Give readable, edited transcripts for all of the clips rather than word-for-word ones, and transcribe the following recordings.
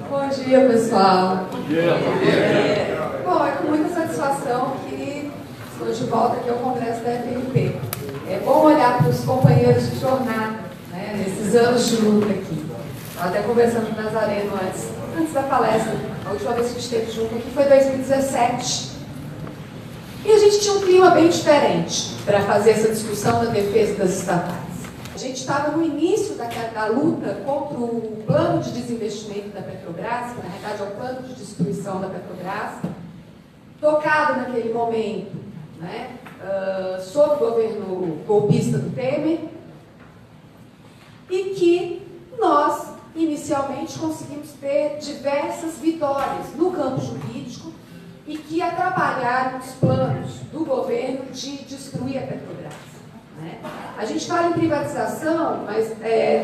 Bom dia, pessoal. Bom dia. Bom, é com muita satisfação que estou de volta aqui ao Congresso da FNP. É bom olhar para os companheiros de jornada, né, nesses anos de luta aqui. Estava até conversando com o Nazareno antes da palestra. A última vez que a gente esteve junto aqui foi em 2017. E a gente tinha um clima bem diferente para fazer essa discussão da defesa das estatais. A gente estava no início da luta contra o plano de desinvestimento da Petrobras, que na verdade é o plano de destruição da Petrobras, tocado naquele momento, né, sob o governo golpista do Temer, e que nós, inicialmente, conseguimos ter diversas vitórias no campo jurídico e que atrapalharam os planos do governo de destruir a Petrobras. Né? A gente fala em privatização, mas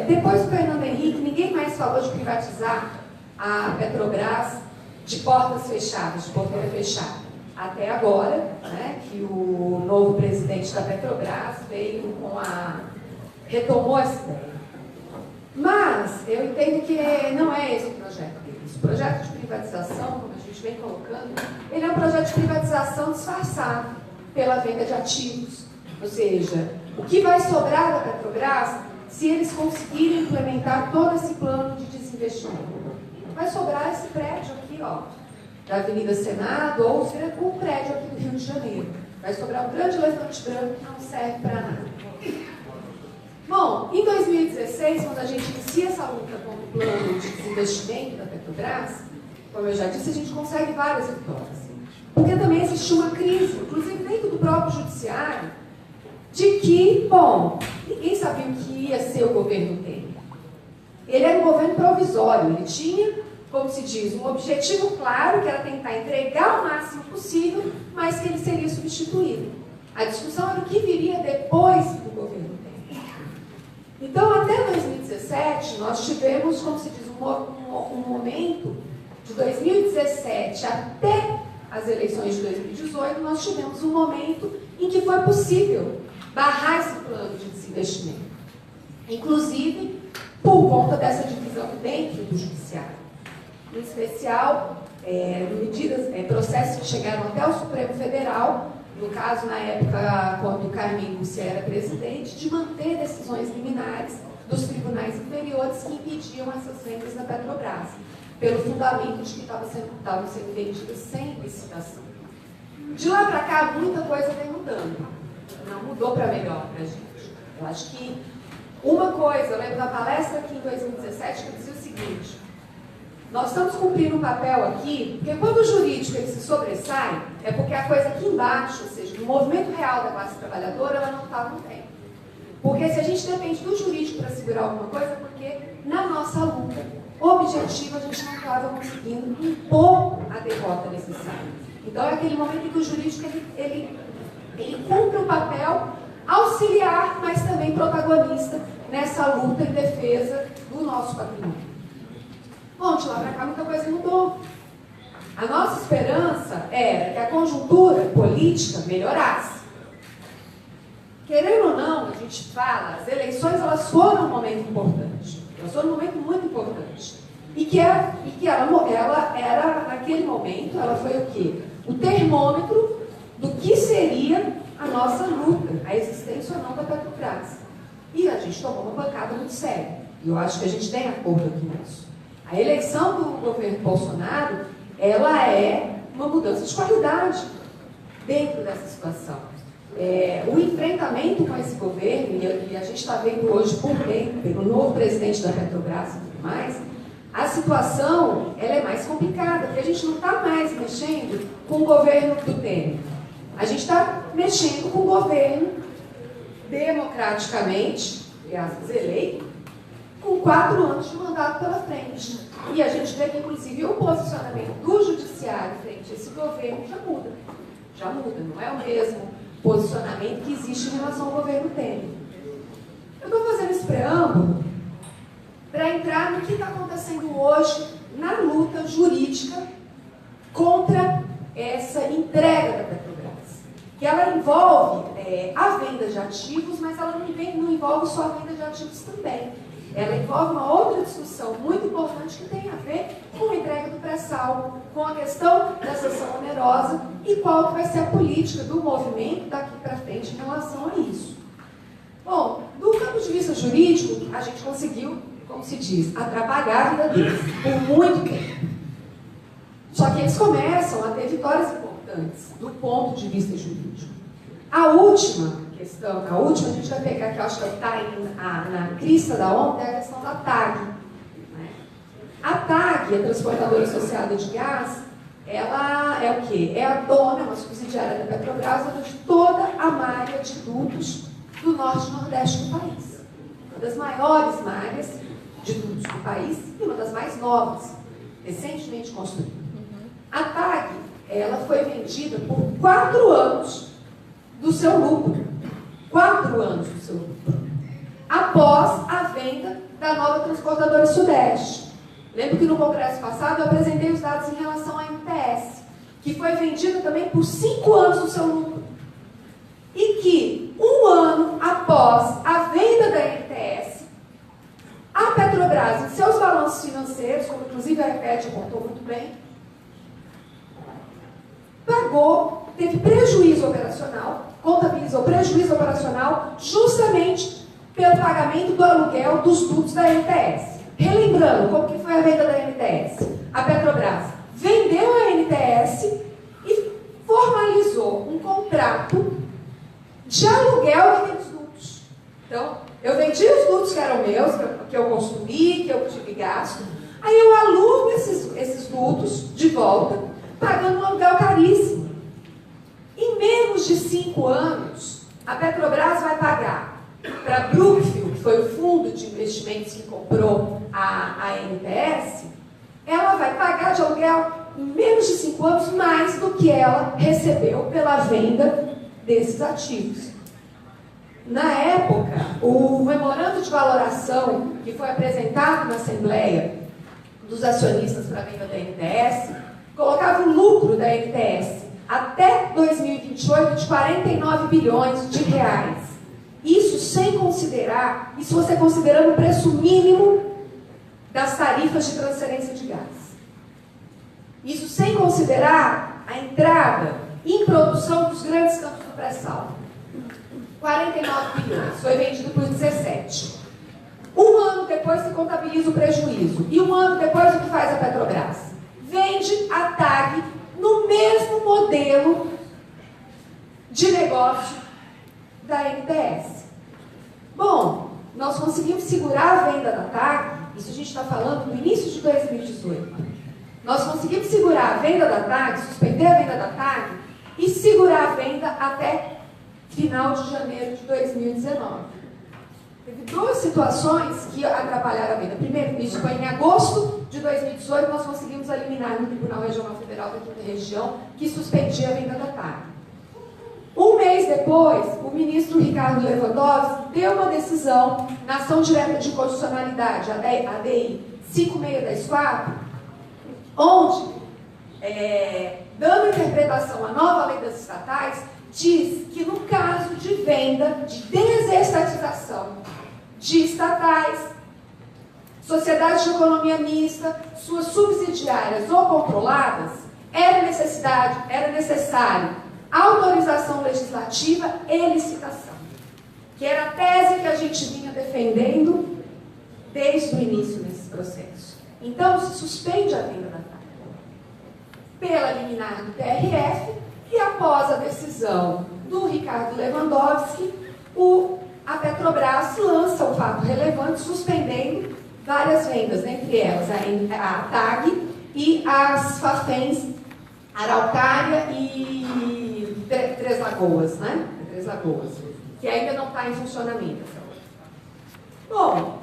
depois do Fernando Henrique, ninguém mais falou de privatizar a Petrobras de portas fechadas, de porteira fechada. Até agora, né, que o novo presidente da Petrobras veio retomou essa ideia. Mas eu entendo que não é esse o projeto deles. O projeto de privatização, como a gente vem colocando, ele é um projeto de privatização disfarçado pela venda de ativos. Ou seja, o que vai sobrar da Petrobras se eles conseguirem implementar todo esse plano de desinvestimento? Vai sobrar esse prédio aqui, ó, da Avenida Senado, ou seja, um prédio aqui do Rio de Janeiro. Vai sobrar um grande elefante branco que não serve para nada. Bom, em 2016, quando a gente inicia essa luta contra o plano de desinvestimento da Petrobras, como eu já disse, a gente consegue várias vitórias. Porque também existiu uma crise, inclusive dentro do próprio judiciário, de que, bom, ninguém sabia o que ia ser o governo Temer. Ele era um governo provisório, ele tinha, como se diz, um objetivo claro, que era tentar entregar o máximo possível, mas que ele seria substituído. A discussão era o que viria depois do governo Temer. Então, até 2017, nós tivemos, como se diz, um momento, de 2017 até as eleições de 2018, nós tivemos um momento em que foi possível barrar esse plano de desinvestimento. Inclusive, por conta dessa divisão dentro do judiciário. Em especial, processos que chegaram até o Supremo Federal, no caso, na época, quando o Carmen Lúcia era presidente, de manter decisões liminares dos tribunais inferiores que impediam essas vendas da Petrobras, pelo fundamento de que estavam sendo vendidas sem licitação. De lá para cá, muita coisa vem mudando. Não mudou para melhor para a gente. Eu acho que uma coisa, eu lembro da palestra aqui em 2017, que eu dizia o seguinte: nós estamos cumprindo um papel aqui, porque quando o jurídico ele se sobressai, é porque a coisa aqui embaixo, ou seja, no movimento real da classe trabalhadora, ela não está no tempo. Porque se a gente depende do jurídico para segurar alguma coisa, é porque na nossa luta objetiva a gente não estava conseguindo impor a derrota necessária. Então é aquele momento em que o jurídico ele cumpre o papel auxiliar, mas também protagonista nessa luta em defesa do nosso patrimônio. Bom, de lá para cá muita coisa mudou. A nossa esperança era que a conjuntura política melhorasse. Querendo ou não, a gente fala, as eleições elas foram um momento importante. Elas foram um momento muito importante. E que ela era, naquele momento, ela foi o quê? O termômetro do que seria a nossa luta, a existência ou não da Petrobras. E a gente tomou uma bancada muito séria. E eu acho que a gente tem acordo aqui nisso. A eleição do governo Bolsonaro, ela é uma mudança de qualidade dentro dessa situação. O enfrentamento com esse governo, e a gente está vendo hoje por dentro, pelo novo presidente da Petrobras e tudo mais, a situação ela é mais complicada, porque a gente não está mais mexendo com o governo do Temer. A gente está mexendo com o governo democraticamente, eleito, com 4 anos de mandato pela frente. E a gente vê que, inclusive, o posicionamento do judiciário frente a esse governo já muda. Já muda, não é o mesmo posicionamento que existe em relação ao governo Temer. Eu estou fazendo esse preâmbulo para entrar no que está acontecendo hoje na luta jurídica contra essa entrega da Petrobras. Que ela envolve a venda de ativos, mas ela não envolve só a venda de ativos também. ela envolve uma outra discussão muito importante que tem a ver com a entrega do pré-sal, com a questão da sanção onerosa e qual que vai ser a política do movimento daqui para frente em relação a isso. Bom, do ponto de vista jurídico, a gente conseguiu, como se diz, atrapalhar a vida deles por muito tempo. Só que eles começam a ter vitórias importantes do ponto de vista jurídico. A última questão, a última a gente vai pegar, que eu acho que está na crista da onda, é a questão da TAG. Né? A TAG, a Transportadora Associada de Gás, ela é o quê? É a dona, uma subsidiária da Petrobras, de toda a malha de dutos do norte e nordeste do país. Uma das maiores malhas de dutos do país e uma das mais novas, recentemente construída. A TAG, ela foi vendida por 4 anos do seu lucro. 4 anos do seu lucro. Após a venda da nova Transportadora Sudeste. Lembro que no congresso passado eu apresentei os dados em relação à MTS, que foi vendida também por 5 anos do seu lucro. E que, 1 ano após a venda da MTS, a Petrobras, em seus balanços financeiros, como inclusive a EPET apontou muito bem, teve prejuízo operacional, contabilizou prejuízo operacional justamente pelo pagamento do aluguel dos dutos da MTS. Relembrando, como que foi a venda da MTS? A Petrobras vendeu a MTS e formalizou um contrato de aluguel daqueles dutos. Então, eu vendi os dutos que eram meus, que eu construí, que eu tive gasto, aí eu alugo esses dutos de volta, pagando um aluguel caríssimo. Em menos de 5 anos, a Petrobras vai pagar para Brookfield, que foi o fundo de investimentos que comprou a MTS, ela vai pagar de aluguel, em menos de 5 anos, mais do que ela recebeu pela venda desses ativos. Na época, o memorando de valoração que foi apresentado na Assembleia dos acionistas para a venda da MTS, colocava o lucro da MTS até 2028 de 49 bilhões de reais. Isso sem considerar, isso você considerando o preço mínimo das tarifas de transferência de gás. Isso sem considerar a entrada em produção dos grandes campos do pré-sal. 49 bilhões, foi vendido por 17. 1 ano depois se contabiliza o prejuízo. E 1 ano depois o que faz a Petrobras? Vende a TAG no mesmo modelo de negócio da MTS. Bom, nós conseguimos segurar a venda da TAG, isso a gente está falando no início de 2018. Nós conseguimos segurar a venda da TAG, suspender a venda da TAG e segurar a venda até final de janeiro de 2019. Teve 2 situações que atrapalharam a venda. Primeiro, isso foi em agosto de 2018, nós conseguimos eliminar no Tribunal Regional Federal da Quinta Região, que suspendia a venda da TAG. 1 mês depois, o ministro Ricardo Lewandowski deu uma decisão na ação direta de constitucionalidade, a ADI 5624, onde, dando interpretação à nova lei das estatais, diz que no caso de venda, de desestatização de estatais, sociedades de economia mista, suas subsidiárias ou controladas, era necessário autorização legislativa e licitação, que era a tese que a gente vinha defendendo desde o início desse processo. Então, se suspende a venda da TAG pela liminar do TRF e após a decisão do Ricardo Lewandowski, a Petrobras lança um fato relevante suspendendo várias vendas, entre elas a TAG e as Fafens Araucária e Três Lagoas, né? Três Lagoas, que ainda não está em funcionamento. Bom,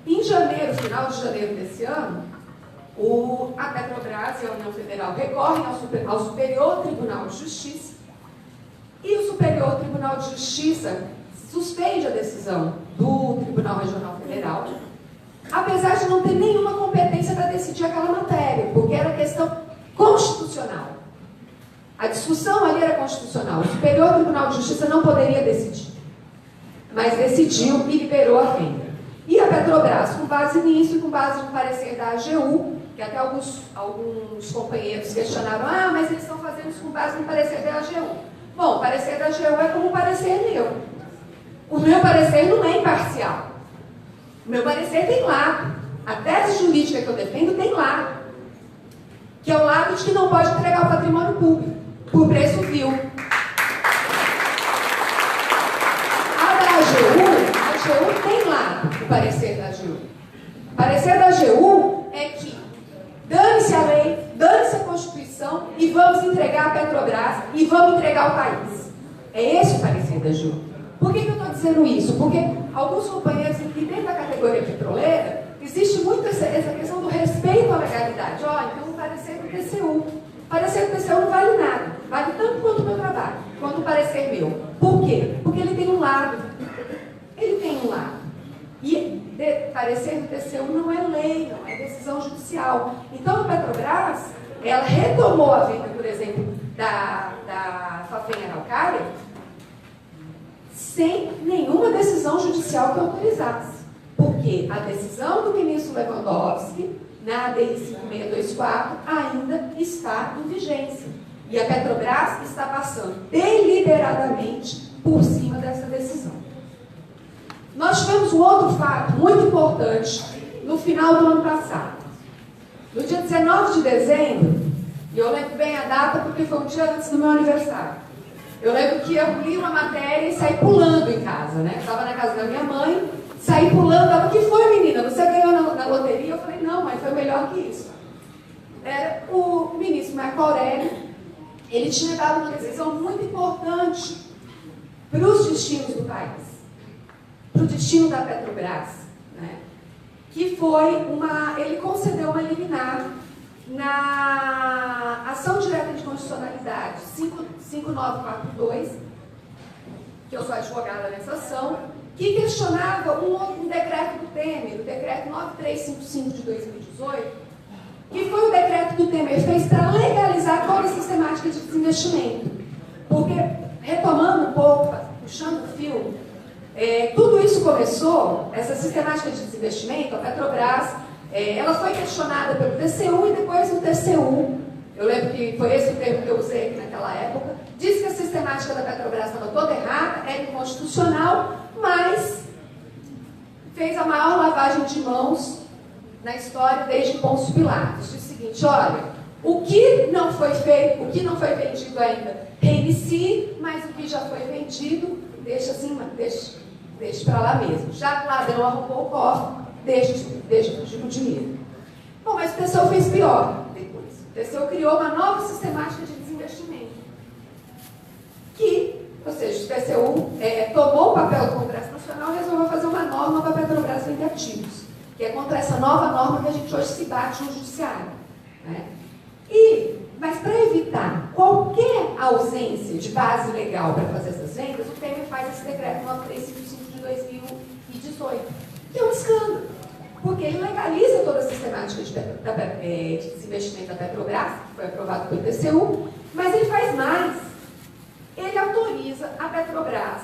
em janeiro, final de janeiro desse ano, a Petrobras e a União Federal recorrem ao Superior Tribunal de Justiça e o Superior Tribunal de Justiça suspende a decisão do Tribunal Regional Federal, apesar de não ter nenhuma competência para decidir aquela matéria, porque era questão constitucional. A discussão ali era constitucional. O Superior Tribunal de Justiça não poderia decidir, mas decidiu e liberou a venda. E a Petrobras Petrobras, com base nisso e com base no parecer da AGU, que até alguns companheiros questionaram, mas eles estão fazendo isso com base no parecer da AGU. Bom, o parecer da AGU é como o parecer meu. O meu parecer não é imparcial. O meu parecer tem lado. A tese jurídica que eu defendo tem lado. Que é o lado de que não pode entregar o patrimônio público por preço vil. A AGU tem lado, o parecer da AGU. O parecer da AGU é que dane-se a lei, dane-se a Constituição e vamos entregar a Petrobras e vamos entregar o país. É esse o parecer da AGU. Por que eu estou dizendo isso? Porque alguns companheiros aqui dentro da categoria petroleira, existe muito essa questão do respeito à legalidade. Então o parecer do TCU. O parecer do TCU não vale nada. Vale tanto quanto o meu trabalho, quanto o parecer meu. Por quê? Porque ele tem um lado. Ele tem um lado. E parecer do TCU não é lei, não é decisão judicial. Então a Petrobras, ela retomou a venda, por exemplo, da Fafem Araucária, sem nenhuma decisão judicial que autorizasse. Porque a decisão do ministro Lewandowski, na ADI 5624, ainda está em vigência. E a Petrobras está passando deliberadamente por cima dessa decisão. Nós tivemos um outro fato muito importante no final do ano passado. No dia 19 de dezembro, e eu lembro bem a data porque foi um dia antes do meu aniversário. Eu lembro que eu li uma matéria e saí pulando em casa, né? Estava na casa da minha mãe, saí pulando. Ela, o que foi, menina? Você ganhou na loteria? Eu falei, não, mas foi melhor que isso. Era o ministro Marco Aurélio. Ele tinha dado uma decisão muito importante para os destinos do país, para o destino da Petrobras, né? Que foi ele concedeu uma liminar na ação direta de constitucionalidade 5942, que eu sou advogada nessa ação, que questionava um decreto do Temer, o decreto 9355 de 2018, que foi o decreto que o Temer fez para legalizar toda a sistemática de desinvestimento. Porque, retomando um pouco, puxando o fio, tudo isso começou, essa sistemática de desinvestimento, a Petrobras, ela foi questionada pelo TCU e depois o TCU, eu lembro que foi esse o termo que eu usei aqui naquela época, disse que a sistemática da Petrobras estava toda errada, era inconstitucional, mas fez a maior lavagem de mãos na história desde Pôncio Pilatos. Disse o seguinte, olha, o que não foi feito, o que não foi vendido ainda, reinicie, mas o que já foi vendido, deixa assim, deixa para lá mesmo. Já que o ladrão arrombou o cofre, deixa fugir com o dinheiro. Bom, mas o TCU fez pior depois. O TCU criou uma nova sistemática de desinvestimento. Ou seja, o TCU tomou o papel do Congresso Nacional e resolveu fazer uma norma para a Petrobras vender ativos, que é contra essa nova norma que a gente hoje se bate no judiciário, né? Mas para evitar qualquer ausência de base legal para fazer essas vendas, o Temer faz esse decreto 9355 de 2018, que é um escândalo, porque ele legaliza toda a sistemática de desinvestimento da Petrobras, que foi aprovado pelo TCU, mas ele faz mais. Ele autoriza a Petrobras,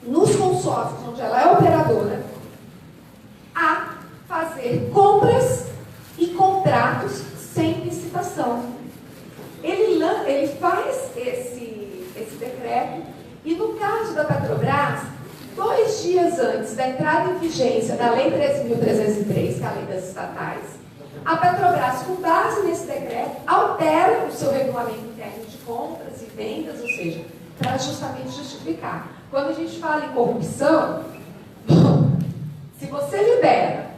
nos consórcios onde ela é operadora, a fazer compras e contratos sem licitação. Ele faz esse decreto e, no caso da Petrobras, 2 dias antes da entrada em vigência da Lei 13.303, que é a lei das estatais, a Petrobras, com base nesse decreto, altera o seu regulamento interno de compras e vendas, ou seja, para justamente justificar. Quando a gente fala em corrupção, se você libera,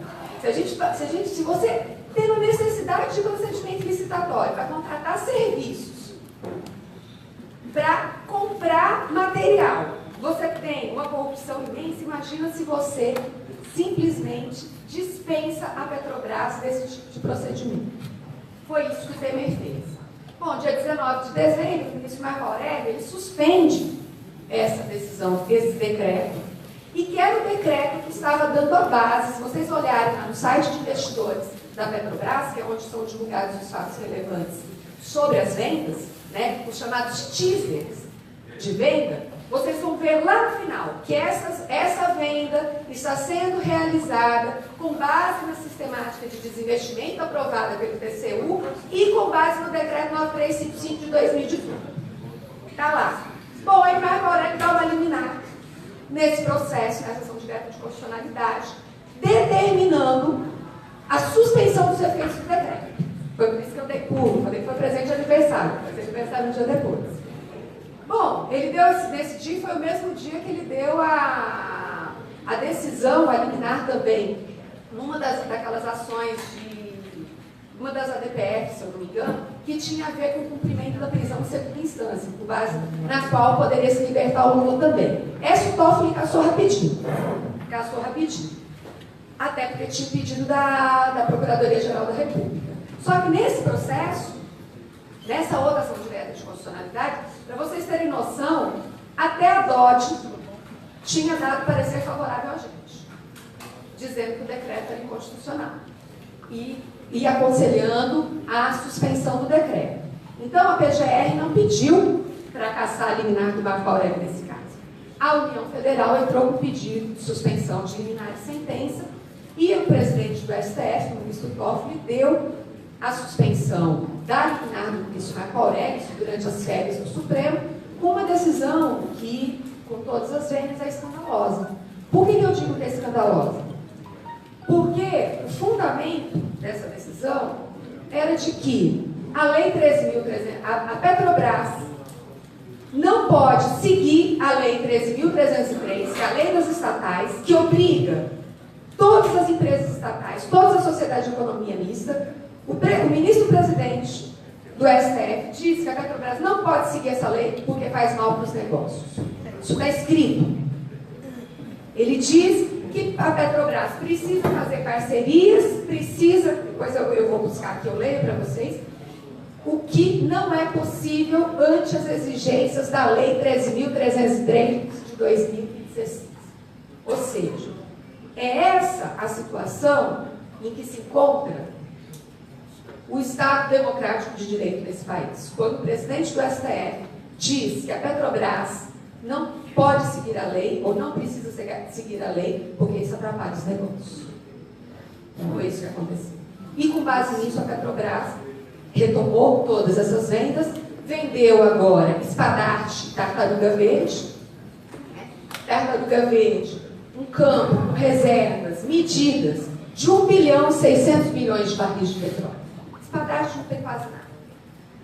se você tem uma necessidade de procedimento licitatório para contratar serviços, para comprar material, você tem uma corrupção imensa, imagina se você simplesmente dispensa a Petrobras desse tipo de procedimento. Foi isso que o Temer fez. Bom, dia 19 de dezembro, o ministro Marco Aurélio, ele suspende essa decisão, esse decreto, e que era o decreto que estava dando a base, se vocês olharem lá no site de investidores da Petrobras, que é onde são divulgados os fatos relevantes sobre as vendas, né, os chamados teasers de venda, vocês vão ver lá no final que essa venda está sendo realizada com base na sistemática de desinvestimento aprovada pelo TCU e com base no decreto 9355 de 2018. Está lá. Bom, aí Marco Aurélio dá uma liminar nesse processo, nessa ação direta de constitucionalidade, determinando a suspensão dos efeitos do decreto. Foi por isso que eu dei pulo, falei que foi presente de aniversário, vai ser aniversário um dia depois. Bom, ele deu, nesse dia foi o mesmo dia que ele deu a decisão, a liminar também, numa daquelas ações uma das ADPF, se eu não me engano, que tinha a ver com o cumprimento da prisão de segunda instância, com base na qual poderia se libertar o Lula também. Essa o Toffoli caçou rapidinho. Até porque tinha o pedido da Procuradoria-Geral da República. Só que nesse processo, nessa outra ação direta de constitucionalidade, para vocês terem noção, até a DOT tinha dado parecer favorável a gente, dizendo que o decreto era inconstitucional e aconselhando a suspensão do decreto. Então, a PGR não pediu para cassar a liminar do Marco Aurélio nesse caso. A União Federal entrou com pedido de suspensão de liminar de sentença e o presidente do STF, o ministro Toffoli, deu a suspensão da liminar do ministro Marco Aurélio durante as férias do Supremo, com uma decisão que, com todas as vênias, é escandalosa. Por que eu digo que é escandalosa? Porque o fundamento dessa decisão era de que a Lei 13.300, a Petrobras não pode seguir a Lei 13.303, que é a lei das estatais, que obriga todas as empresas estatais, toda a sociedade de economia mista. O ministro-presidente do STF diz que a Petrobras não pode seguir essa lei porque faz mal para os negócios. Isso está escrito. Ele diz que a Petrobras precisa fazer parcerias, depois eu vou buscar aqui, eu leio para vocês, o que não é possível ante as exigências da Lei 13.303 de 2016. Ou seja, é essa a situação em que se encontra o Estado democrático de direito desse país. Quando o presidente do STF diz que a Petrobras não pode seguir a lei, ou não precisa seguir a lei, porque isso atrapalha os negócios. Foi isso que aconteceu. E com base nisso, a Petrobras retomou todas essas vendas, vendeu agora Espadarte, Tartaruga Verde, um campo com reservas medidas de 1 bilhão e 600 milhões de barris de petróleo. Espadarte não tem quase nada.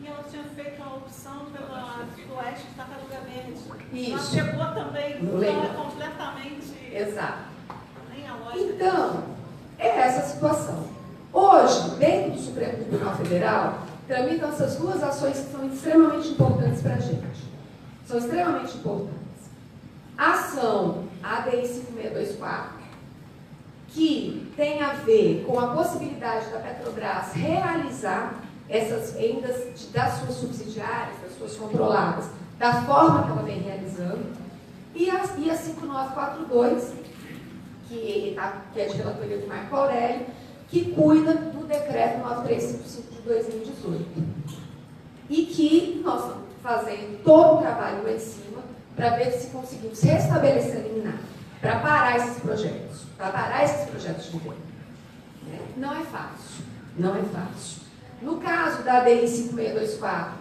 E ela tinha feito a opção pela Oeste de Tartaruga Verde. Isso. Ela pegou também, então é completamente... Exato. Nem a lógica. Então, é essa a situação. Hoje, dentro do Supremo Tribunal Federal, tramitam essas duas ações que são extremamente importantes para a gente. São extremamente importantes. A ação ADI 5624, que tem a ver com a possibilidade da Petrobras realizar essas vendas das suas subsidiárias, das suas controladas, da forma que ela vem realizando, e a 5942, que é de relatoria do Marco Aurélio, que cuida do decreto 9355 de 2018. E que nós estamos fazendo todo o trabalho lá em cima para ver se conseguimos restabelecer a liminar, para parar esses projetos, de venda. Não é fácil. No caso da ADI 5624,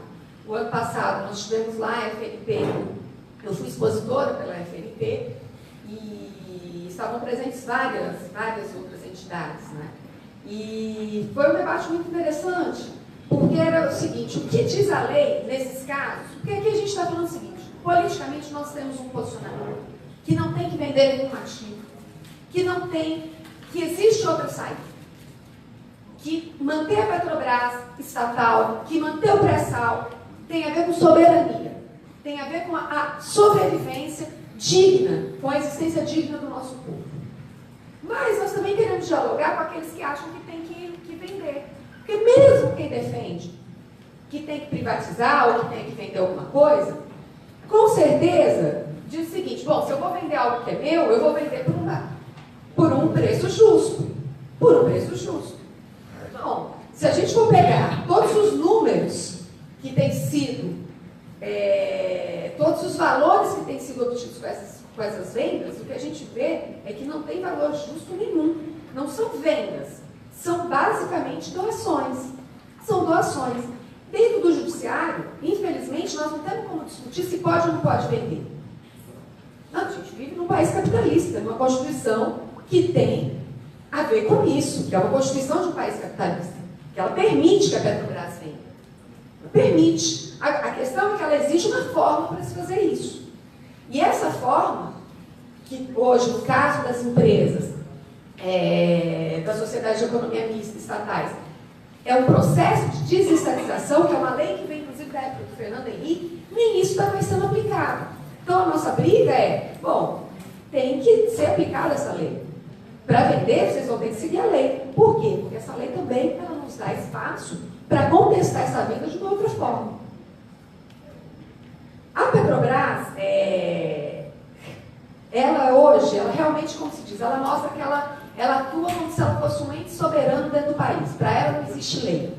o ano passado nós tivemos lá a FNP, eu fui expositora pela FNP, e estavam presentes várias outras entidades, né? E foi um debate muito interessante, porque era o seguinte: o que diz a lei nesses casos? Porque aqui a gente está falando o seguinte: politicamente nós temos um posicionamento que não tem que vender nenhum ativo, que existe outra saída, que manter a Petrobras estatal, que manter o pré-sal tem a ver com soberania, tem a ver com a sobrevivência digna, com a existência digna do nosso povo. Mas nós também queremos dialogar com aqueles que acham que tem que vender. Porque mesmo quem defende que tem que privatizar ou que tem que vender alguma coisa, com certeza diz o seguinte: bom, se eu vou vender algo que é meu, eu vou vender por um preço justo. Bom, se a gente for pegar todos os números que têm sido, todos os valores que têm sido tem valor justo nenhum. Não são vendas, são basicamente doações. São doações. Dentro do judiciário, infelizmente, nós não temos como discutir se pode ou não pode vender. Não, a gente vive num país capitalista, numa Constituição que tem a ver com isso, que é uma Constituição de um país capitalista, que ela permite que a Petrobras venda. Ela permite. A questão é que ela exige uma forma para se fazer isso. E essa forma, que hoje, no caso das empresas, da Sociedade de Economia Mista estatais, é um processo de desestatização, que é uma lei que vem, inclusive, da época do Fernando Henrique, nem isso está mais sendo aplicado. Então, a nossa briga é, bom, tem que ser aplicada essa lei. Para vender, vocês vão ter que seguir a lei. Por quê? Porque essa lei também ela nos dá espaço para contestar essa venda de uma outra forma. A Petrobras, ela hoje, ela realmente, como se diz, ela mostra que ela atua como se ela fosse um ente soberano dentro do país. Para ela não existe lei.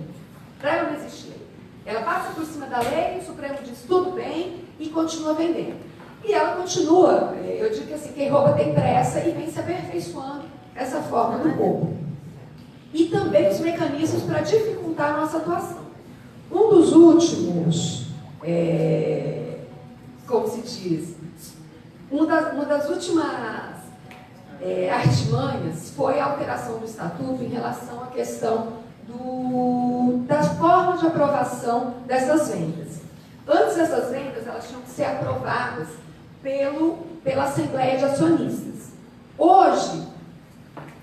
Para ela não existe lei. Ela passa por cima da lei, o Supremo diz tudo bem e continua vendendo. E ela continua, eu digo que assim, quem rouba tem pressa e vem se aperfeiçoando essa forma do roubo. E também os mecanismos para dificultar a nossa atuação. Um dos últimos, como se diz, uma das últimas artimanhas foi a alteração do estatuto em relação à questão da forma de aprovação dessas vendas. Antes dessas vendas, elas tinham que ser aprovadas pela Assembleia de Acionistas. Hoje,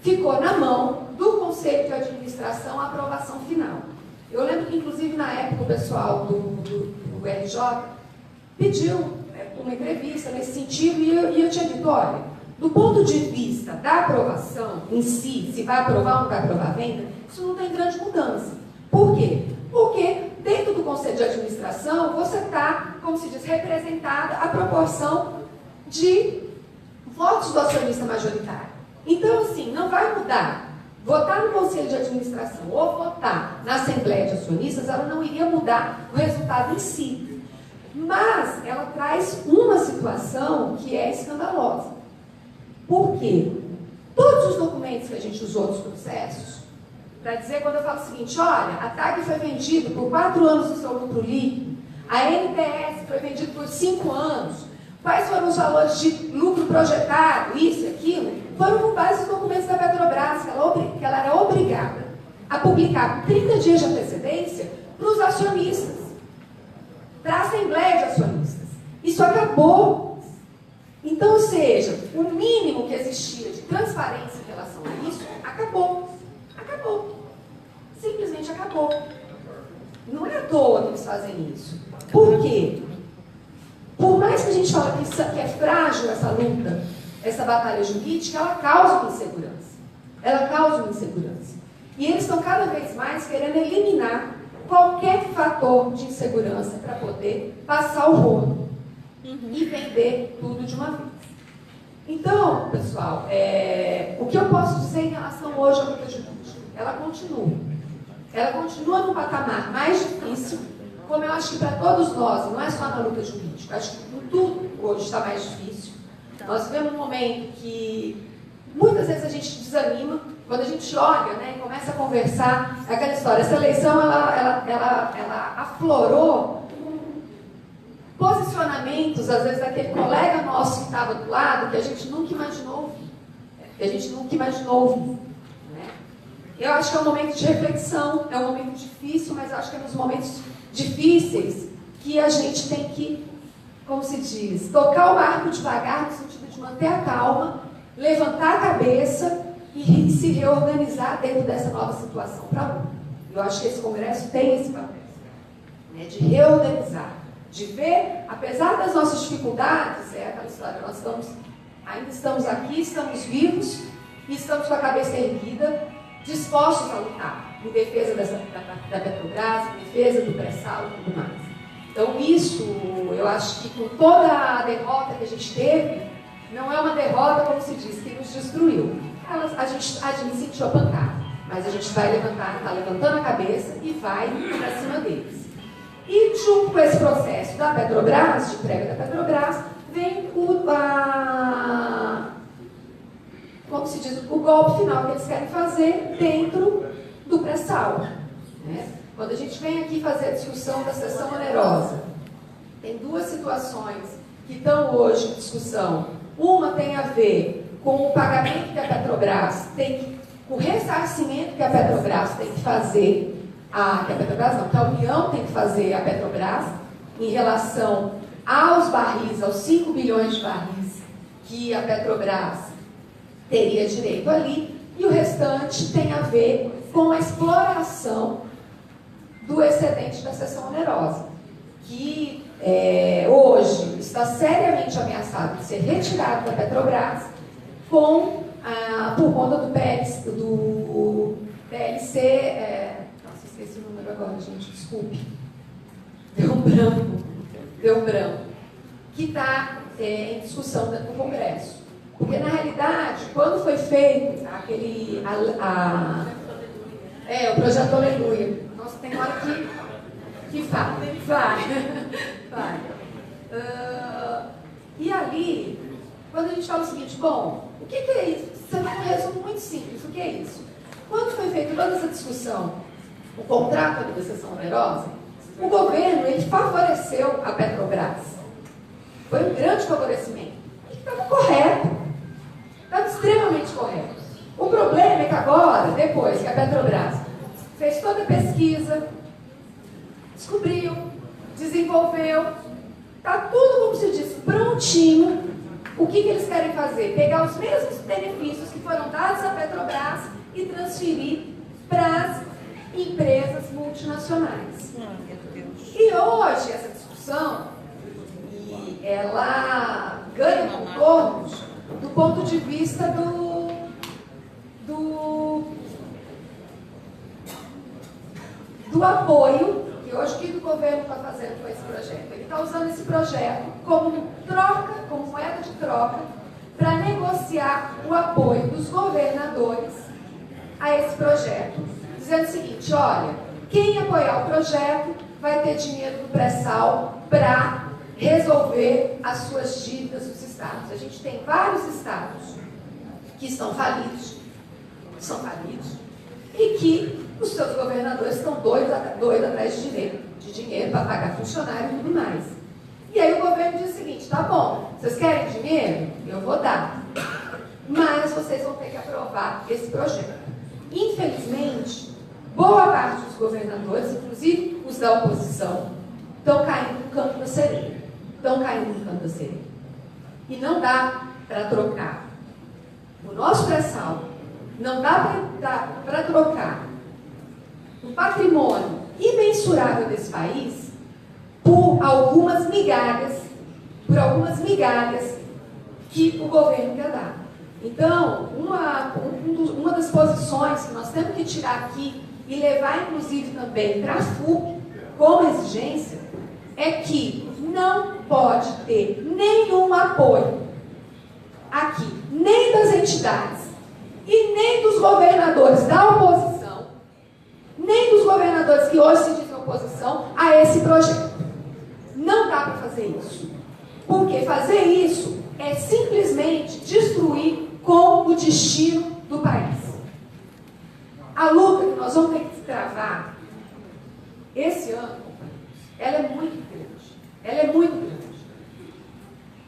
ficou na mão do Conselho de Administração a aprovação final. Eu lembro que, inclusive, na época, o pessoal do RJ pediu uma entrevista nesse sentido e eu tinha dito, olha, do ponto de vista da aprovação em si, se vai aprovar ou não vai aprovar a venda, isso não tem grande mudança. Por quê? Porque dentro do Conselho de Administração, você está, como se diz, representada a proporção de votos do acionista majoritário. Então, assim, não vai mudar. Votar no Conselho de Administração ou votar na Assembleia de Acionistas, ela não iria mudar o resultado em si. Mas ela traz uma situação que é escandalosa. Por quê? Todos os documentos que a gente usou nos processos, para dizer, quando eu falo o seguinte, olha, a TAG foi vendida por 4 anos do seu lucro líquido, a NTS foi vendida por 5 anos, quais foram os valores de lucro projetado, isso e aquilo, foram com base nos documentos da Petrobras, que ela era obrigada a publicar com 30 dias de antecedência para os acionistas, para a Assembleia de Acionistas. Isso acabou. Então, ou seja, o mínimo que existia de transparência em relação a isso, acabou. Acabou. Simplesmente acabou. Não é à toa que eles fazem isso. Por quê? Por mais que a gente fale que é frágil essa luta, essa batalha jurídica, ela causa uma insegurança. Ela causa uma insegurança. E eles estão cada vez mais querendo eliminar qualquer fator de insegurança para poder passar o rolo e vender tudo de uma vez. Então, pessoal, o que eu posso dizer em relação hoje à luta jurídica? Ela continua. Ela continua num patamar mais difícil, como eu acho que para todos nós, não é só na luta jurídica, acho que tudo hoje está mais difícil. Nós vivemos um momento que muitas vezes a gente desanima, quando a gente olha, né, e começa a conversar, aquela história, essa eleição ela aflorou posicionamentos, às vezes, daquele colega nosso que estava do lado, que a gente nunca imaginou ouvir. Né? Eu acho que é um momento de reflexão, é um momento difícil, mas eu acho que é nos momentos difíceis que a gente tem que, como se diz, tocar o barco devagar, no sentido de manter a calma, levantar a cabeça e se reorganizar dentro dessa nova situação para luta. Eu acho que esse congresso tem esse papel, né, de reorganizar, de ver, apesar das nossas dificuldades, é aquela história, nós ainda estamos aqui, estamos vivos e estamos com a cabeça erguida, dispostos a lutar em defesa da Petrobras, em defesa do pré-sal e tudo mais. Então isso, eu acho que com toda a derrota que a gente teve, não é uma derrota, como se diz, que nos destruiu. A gente sentiu a pancada, mas a gente vai levantar, está levantando a cabeça e vai para cima deles. E junto com esse processo da Petrobras, de prega da Petrobras, vem como se diz, o golpe final que eles querem fazer dentro do pré-sal. Né? Quando a gente vem aqui fazer a discussão da cessão onerosa, tem duas situações que estão hoje em discussão. Uma tem a ver com o pagamento que a Petrobras tem, o ressarcimento que a Petrobras tem que fazer, que a União tem que fazer à Petrobras em relação aos barris, aos 5 bilhões de barris que a Petrobras teria direito ali, e o restante tem a ver com a exploração do excedente da cessão onerosa, que hoje está seriamente ameaçado de ser retirado da Petrobras por conta do PLC, nossa, esqueci o número agora, gente, desculpe. Deu um branco. Que está em discussão dentro do Congresso. Porque, na realidade, quando foi feito o projeto Aleluia, nossa, tem hora que vai. E ali, quando a gente fala o seguinte, bom, o que é isso? Você vai um resumo muito simples, o que é isso? Quando foi feita toda essa discussão, o contrato da cessão onerosa, o governo, ele favoreceu a Petrobras. Foi um grande favorecimento. E estava correto. Estava extremamente correto. O problema é que agora, depois que a Petrobras fez toda a pesquisa, descobriu, desenvolveu, está tudo, como se diz, prontinho. O que eles querem fazer? Pegar os mesmos benefícios que foram dados à Petrobras e transferir para as empresas multinacionais. E hoje, essa discussão, ela ganha contornos do ponto de vista do apoio, que hoje o que o governo está fazendo com esse projeto? Ele está usando esse projeto como troca, como moeda de troca, para negociar o apoio dos governadores a esse projeto. Dizendo o seguinte, olha, quem apoiar o projeto vai ter dinheiro do pré-sal para resolver as suas dívidas dos estados. A gente tem vários estados que estão falidos, e que os seus governadores estão doidos atrás de dinheiro para pagar funcionário e tudo mais. E aí o governo diz o seguinte, tá bom, vocês querem dinheiro? Eu vou dar. Mas vocês vão ter que aprovar esse projeto. Infelizmente, boa parte dos governadores, inclusive os da oposição, estão caindo no campo da sereia. E não dá para trocar o nosso pré-sal, não dá para trocar o patrimônio imensurável desse país por algumas migalhas que o governo quer dar. Então, uma das posições que nós temos que tirar aqui e levar, inclusive, também para a FUP, como exigência, é que não pode ter nenhum apoio aqui, nem das entidades e nem dos governadores da oposição, nem dos governadores que hoje se dizem oposição a esse projeto. Não dá para fazer isso. Porque fazer isso é simplesmente destruir com o destino do país. A luta que nós vamos ter que travar esse ano, ela é muito grande.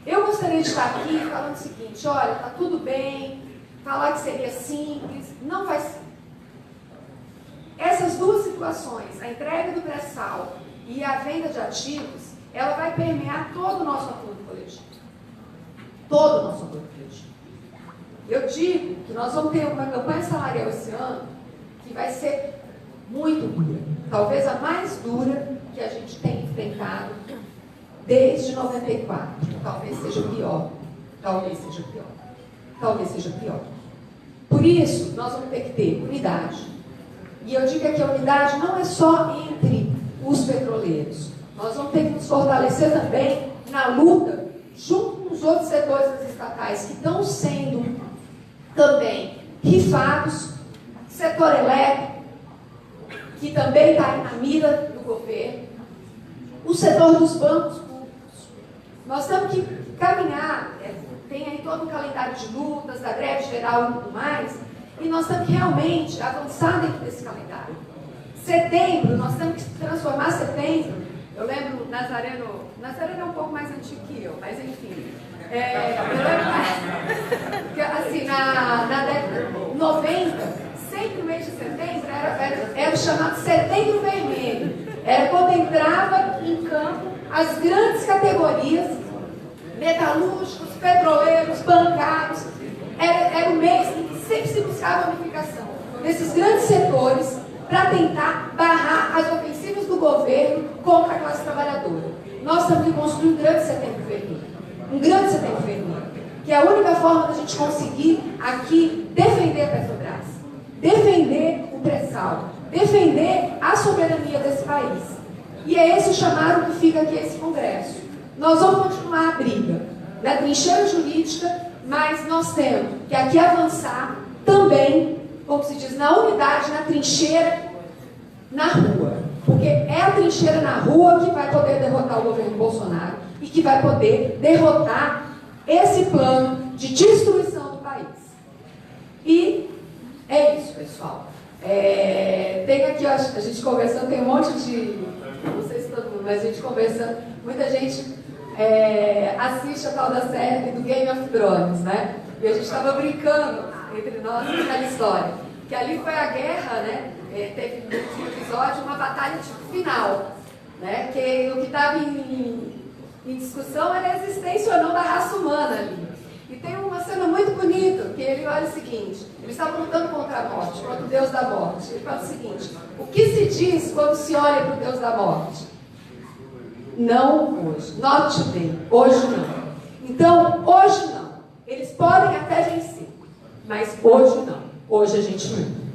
Eu gostaria de estar aqui falando o seguinte, olha, está tudo bem, falar que seria simples, não vai ser. Essas duas situações, a entrega do pré-sal e a venda de ativos, ela vai permear todo o nosso acordo coletivo. Eu digo que nós vamos ter uma campanha salarial esse ano que vai ser muito dura. Talvez a mais dura que a gente tem enfrentado desde 94. Talvez seja pior. Por isso, nós vamos ter que ter unidade. E eu digo que a unidade não é só entre os petroleiros. Nós vamos ter que nos fortalecer também na luta junto com os outros setores estatais que estão sendo também rifados, setor elétrico, que também está na mira do governo, o setor dos bancos públicos. Nós temos que caminhar tem aí todo um calendário de lutas, da greve geral e tudo mais, e nós temos que realmente avançar dentro desse calendário. Setembro, nós temos que transformar setembro. Eu lembro, Nazareno é um pouco mais antigo que eu, mas enfim. Eu lembro que, assim, na década de 90, sempre no mês de setembro, era o chamado Setembro Vermelho. Era quando entrava em campo as grandes categorias, metalúrgicos, petroleiros, bancários. Era o mês em que sempre se buscava a unificação desses grandes setores para tentar barrar as ofensivas do governo contra a classe trabalhadora. Nós temos que construir um grande setembro vermelho. Um grande setembro vermelho. Que é a única forma da gente conseguir aqui defender a Petrobras, defender o pré-sal, defender a soberania desse país. E é esse o chamado que fica aqui esse congresso. Nós vamos continuar a briga na trincheira jurídica, mas nós temos que aqui avançar também, como se diz, na unidade, na trincheira, na rua. Porque é a trincheira na rua que vai poder derrotar o governo Bolsonaro e que vai poder derrotar esse plano de destruição do país. E é isso, pessoal. Tem aqui, a gente conversando, tem um monte de... Não sei se todo mundo, mas a gente conversando, muita gente assiste a tal da série do Game of Thrones, né? E a gente estava brincando entre nós naquela história, que ali foi a guerra, né? Teve no último episódio uma batalha final, né? Que o que estava em discussão era a existência ou não da raça humana ali. E tem uma cena muito bonita, que ele olha o seguinte, eles estavam lutando contra a morte, contra o Deus da morte. Ele fala o seguinte: o que se diz quando se olha para o Deus da morte? Não hoje, not today, hoje não. Então, hoje não. Eles podem até vencer, mas hoje não. Hoje a gente não.